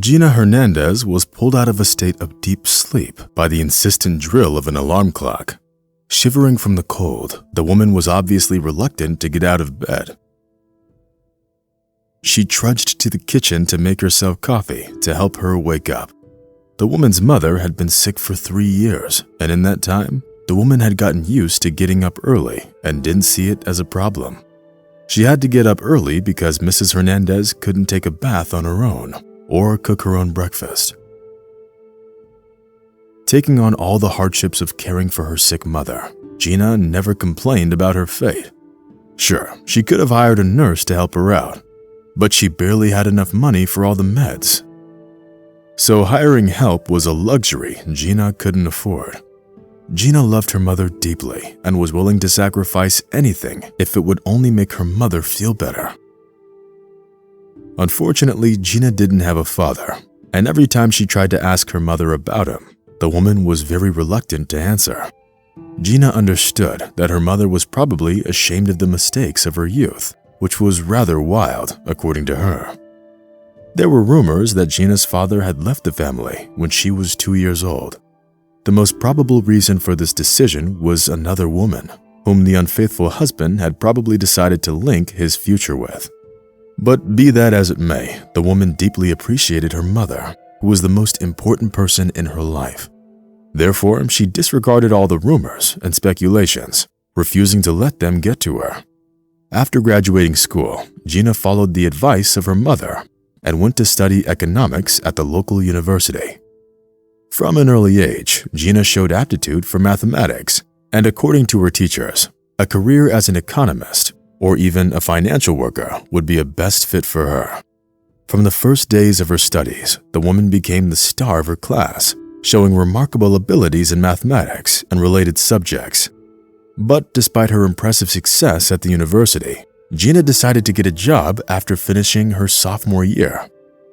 Gina Hernandez was pulled out of a state of deep sleep by the insistent drill of an alarm clock. Shivering from the cold, the woman was obviously reluctant to get out of bed. She trudged to the kitchen to make herself coffee to help her wake up. The woman's mother had been sick for 3 years, and in that time, the woman had gotten used to getting up early and didn't see it as a problem. She had to get up early because Mrs. Hernandez couldn't take a bath on her own or cook her own breakfast. Taking on all the hardships of caring for her sick mother, Gina never complained about her fate. Sure, she could have hired a nurse to help her out, but she barely had enough money for all the meds. So hiring help was a luxury Gina couldn't afford. Gina loved her mother deeply and was willing to sacrifice anything if it would only make her mother feel better. Unfortunately, Gina didn't have a father, and every time she tried to ask her mother about him, the woman was very reluctant to answer. Gina understood that her mother was probably ashamed of the mistakes of her youth, which was rather wild, according to her. There were rumors that Gina's father had left the family when she was 2 years old. The most probable reason for this decision was another woman, whom the unfaithful husband had probably decided to link his future with. But be that as it may, the woman deeply appreciated her mother, who was the most important person in her life. Therefore, she disregarded all the rumors and speculations, refusing to let them get to her. After graduating school, Gina followed the advice of her mother and went to study economics at the local university. From an early age, Gina showed aptitude for mathematics, and according to her teachers, a career as an economist or even a financial worker would be a best fit for her. From the first days of her studies, the woman became the star of her class, showing remarkable abilities in mathematics and related subjects. But despite her impressive success at the university, Gina decided to get a job after finishing her sophomore year.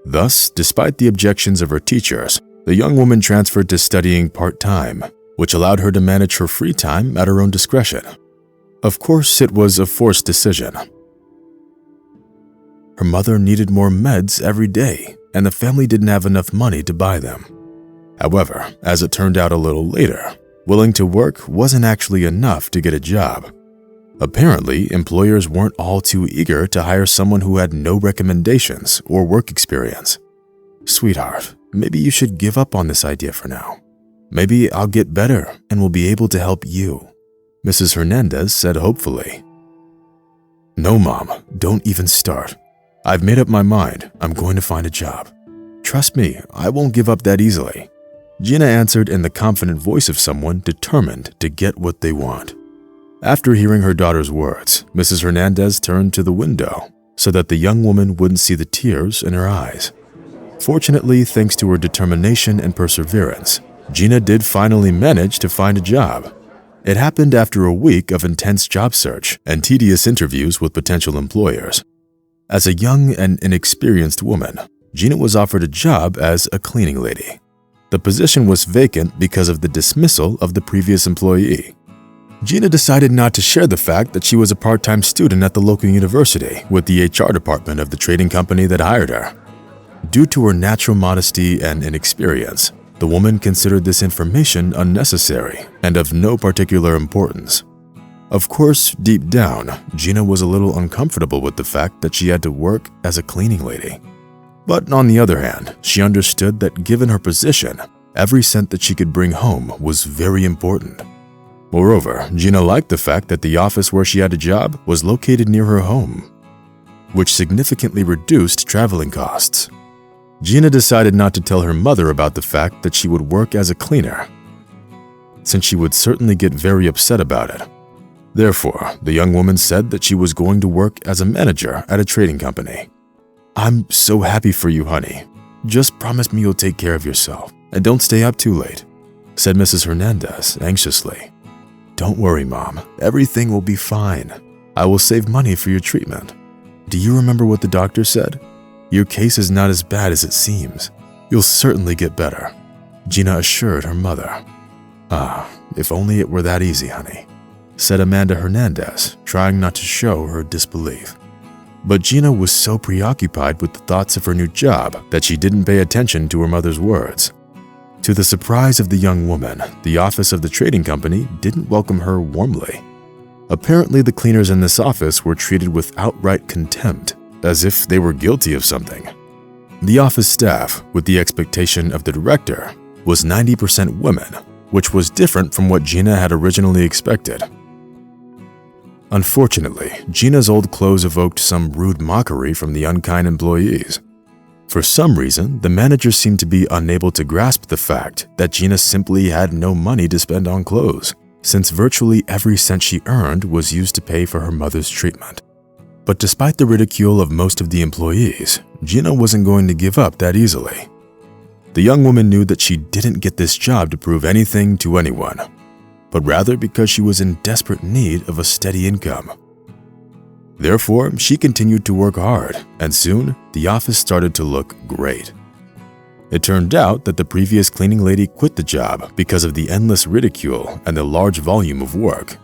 Thus, despite the objections of her teachers, the young woman transferred to studying part-time, which allowed her to manage her free time at her own discretion. Of course, it was a forced decision. Her mother needed more meds every day, and the family didn't have enough money to buy them. However, as it turned out a little later, willing to work wasn't actually enough to get a job. Apparently, employers weren't all too eager to hire someone who had no recommendations or work experience. "Sweetheart, maybe you should give up on this idea for now. Maybe I'll get better and will be able to help you," Mrs. Hernandez said hopefully. "No, Mom, don't even start. I've made up my mind. I'm going to find a job. Trust me, I won't give up that easily," Gina answered in the confident voice of someone determined to get what they want. After hearing her daughter's words, Mrs. Hernandez turned to the window so that the young woman wouldn't see the tears in her eyes. Fortunately, thanks to her determination and perseverance, Gina did finally manage to find a job. It happened after a week of intense job search and tedious interviews with potential employers. As a young and inexperienced woman, Gina was offered a job as a cleaning lady. The position was vacant because of the dismissal of the previous employee. Gina decided not to share the fact that she was a part-time student at the local university with the HR department of the trading company that hired her. Due to her natural modesty and inexperience, the woman considered this information unnecessary and of no particular importance. Of course, deep down, Gina was a little uncomfortable with the fact that she had to work as a cleaning lady. But on the other hand, she understood that given her position, every cent that she could bring home was very important. Moreover, Gina liked the fact that the office where she had a job was located near her home, which significantly reduced traveling costs. Gina decided not to tell her mother about the fact that she would work as a cleaner, since she would certainly get very upset about it. Therefore, the young woman said that she was going to work as a manager at a trading company. "I'm so happy for you, honey. Just promise me you'll take care of yourself and don't stay up too late," said Mrs. Hernandez anxiously. "Don't worry, Mom. Everything will be fine. I will save money for your treatment. Do you remember what the doctor said? Your case is not as bad as it seems. You'll certainly get better," Gina assured her mother. "Ah, if only it were that easy, honey," said Amanda Hernandez, trying not to show her disbelief. But Gina was so preoccupied with the thoughts of her new job that she didn't pay attention to her mother's words. To the surprise of the young woman, the office of the trading company didn't welcome her warmly. Apparently, the cleaners in this office were treated with outright contempt, as if they were guilty of something. The office staff, with the expectation of the director, was 90% women, which was different from what Gina had originally expected. Unfortunately, Gina's old clothes evoked some rude mockery from the unkind employees. For some reason, the managers seemed to be unable to grasp the fact that Gina simply had no money to spend on clothes, since virtually every cent she earned was used to pay for her mother's treatment. But despite the ridicule of most of the employees, Gina wasn't going to give up that easily. The young woman knew that she didn't get this job to prove anything to anyone, but rather because she was in desperate need of a steady income. Therefore, she continued to work hard, and soon the office started to look great. It turned out that the previous cleaning lady quit the job because of the endless ridicule and the large volume of work,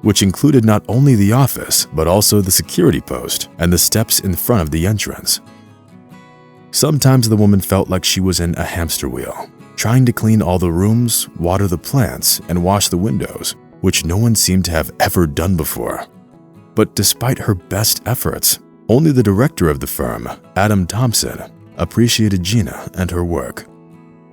which included not only the office, but also the security post and the steps in front of the entrance. Sometimes the woman felt like she was in a hamster wheel, trying to clean all the rooms, water the plants, and wash the windows, which no one seemed to have ever done before. But despite her best efforts, only the director of the firm, Adam Thompson, appreciated Gina and her work.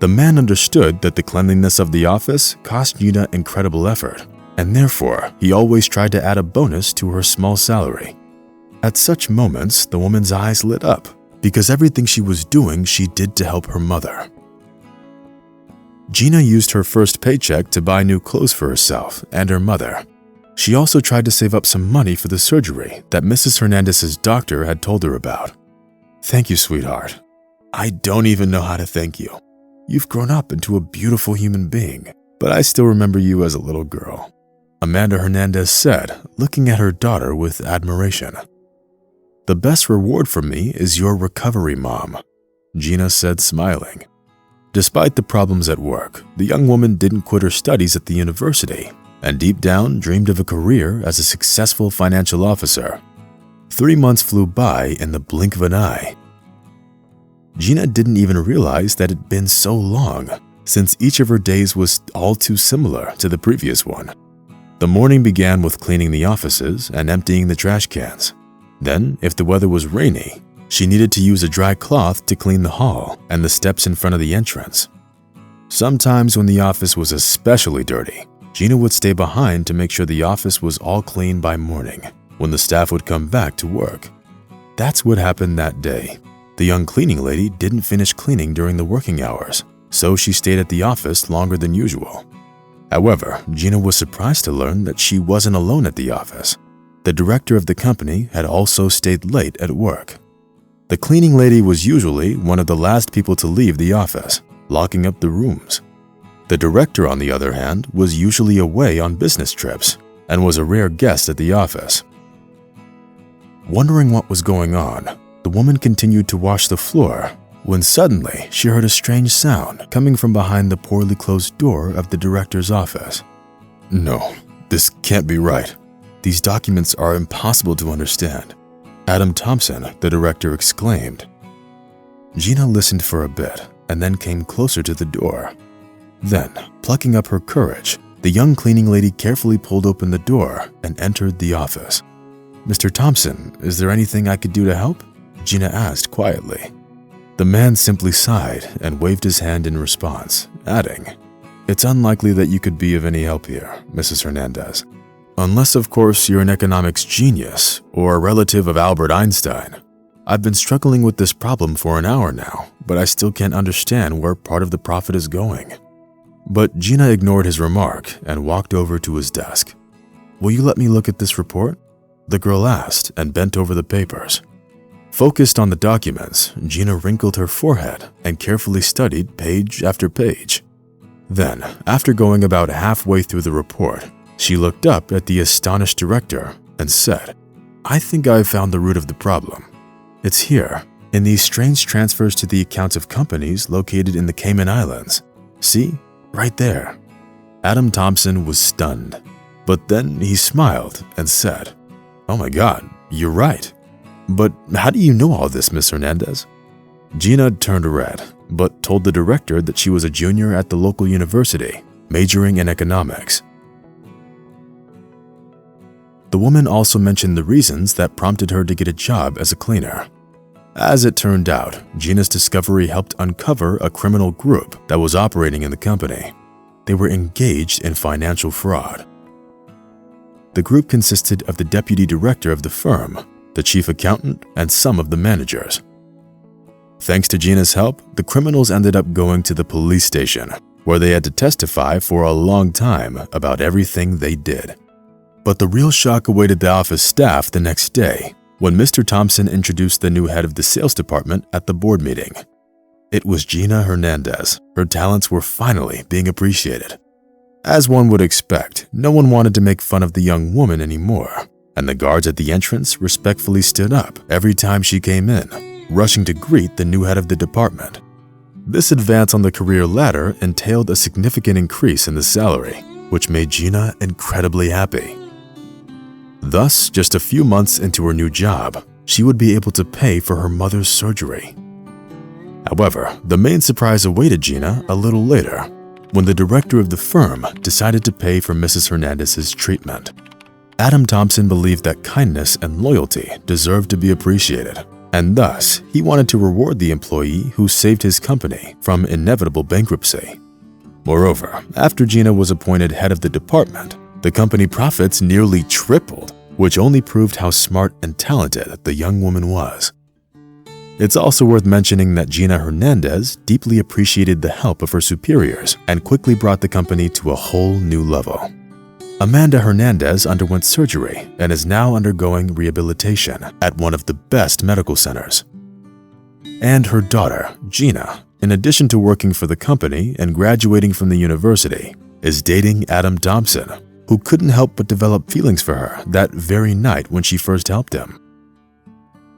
The man understood that the cleanliness of the office cost Gina incredible effort, and therefore he always tried to add a bonus to her small salary. At such moments, the woman's eyes lit up, because everything she was doing she did to help her mother. Gina used her first paycheck to buy new clothes for herself and her mother. She also tried to save up some money for the surgery that Mrs. Hernandez's doctor had told her about. "Thank you, sweetheart. I don't even know how to thank you. You've grown up into a beautiful human being, but I still remember you as a little girl," Amanda Hernandez said, looking at her daughter with admiration. "The best reward for me is your recovery, Mom," Gina said, smiling. Despite the problems at work, the young woman didn't quit her studies at the university and deep down dreamed of a career as a successful financial officer. 3 months flew by in the blink of an eye. Gina didn't even realize that it'd been so long, since each of her days was all too similar to the previous one. The morning began with cleaning the offices and emptying the trash cans. Then, if the weather was rainy, she needed to use a dry cloth to clean the hall and the steps in front of the entrance. Sometimes when the office was especially dirty, Gina would stay behind to make sure the office was all clean by morning, when the staff would come back to work. That's what happened that day. The young cleaning lady didn't finish cleaning during the working hours, so she stayed at the office longer than usual. However, Gina was surprised to learn that she wasn't alone at the office. The director of the company had also stayed late at work. The cleaning lady was usually one of the last people to leave the office, locking up the rooms. The director, on the other hand, was usually away on business trips and was a rare guest at the office. Wondering what was going on, the woman continued to wash the floor when suddenly she heard a strange sound coming from behind the poorly closed door of the director's office. "No, this can't be right. These documents are impossible to understand," Adam Thompson, the director, exclaimed. Gina listened for a bit and then came closer to the door. Then, plucking up her courage, the young cleaning lady carefully pulled open the door and entered the office. "Mr. Thompson, is there anything I could do to help?" Gina asked quietly. The man simply sighed and waved his hand in response, adding, "It's unlikely that you could be of any help here, Mrs. Hernandez. Unless, of course, you're an economics genius or a relative of Albert Einstein. I've been struggling with this problem for an hour now, but I still can't understand where part of the profit is going." But Gina ignored his remark and walked over to his desk. "Will you let me look at this report?" the girl asked and bent over the papers. Focused on the documents, Gina wrinkled her forehead and carefully studied page after page. Then, after going about halfway through the report, she looked up at the astonished director and said, "I think I've found the root of the problem. It's here, in these strange transfers to the accounts of companies located in the Cayman Islands. See? Right there." Adam Thompson was stunned, but then he smiled and said, "Oh my God, you're right. "But how do you know all this, Miss Hernandez?" Gina turned red, but told the director that she was a junior at the local university, majoring in economics. The woman also mentioned the reasons that prompted her to get a job as a cleaner. As it turned out, Gina's discovery helped uncover a criminal group that was operating in the company. They were engaged in financial fraud. The group consisted of the deputy director of the firm, the chief accountant, and some of the managers. Thanks to Gina's help, the criminals ended up going to the police station, where they had to testify for a long time about everything they did. But the real shock awaited the office staff the next day when Mr. Thompson introduced the new head of the sales department at the board meeting. It was Gina Hernandez. Her talents were finally being appreciated. As one would expect, no one wanted to make fun of the young woman anymore, and the guards at the entrance respectfully stood up every time she came in, rushing to greet the new head of the department. This advance on the career ladder entailed a significant increase in the salary, which made Gina incredibly happy. Thus, just a few months into her new job, she would be able to pay for her mother's surgery. However, the main surprise awaited Gina a little later, when the director of the firm decided to pay for Mrs. Hernandez's treatment. Adam Thompson believed that kindness and loyalty deserved to be appreciated, and thus he wanted to reward the employee who saved his company from inevitable bankruptcy. Moreover, after Gina was appointed head of the department, the company profits nearly tripled, which only proved how smart and talented the young woman was. It's also worth mentioning that Gina Hernandez deeply appreciated the help of her superiors and quickly brought the company to a whole new level. Amanda Hernandez underwent surgery and is now undergoing rehabilitation at one of the best medical centers. And her daughter, Gina, in addition to working for the company and graduating from the university, is dating Adam Thompson, who couldn't help but develop feelings for her that very night when she first helped him.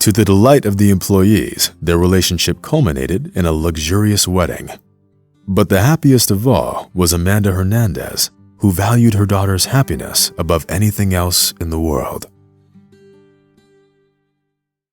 To the delight of the employees, their relationship culminated in a luxurious wedding. But the happiest of all was Amanda Hernandez, who valued her daughter's happiness above anything else in the world.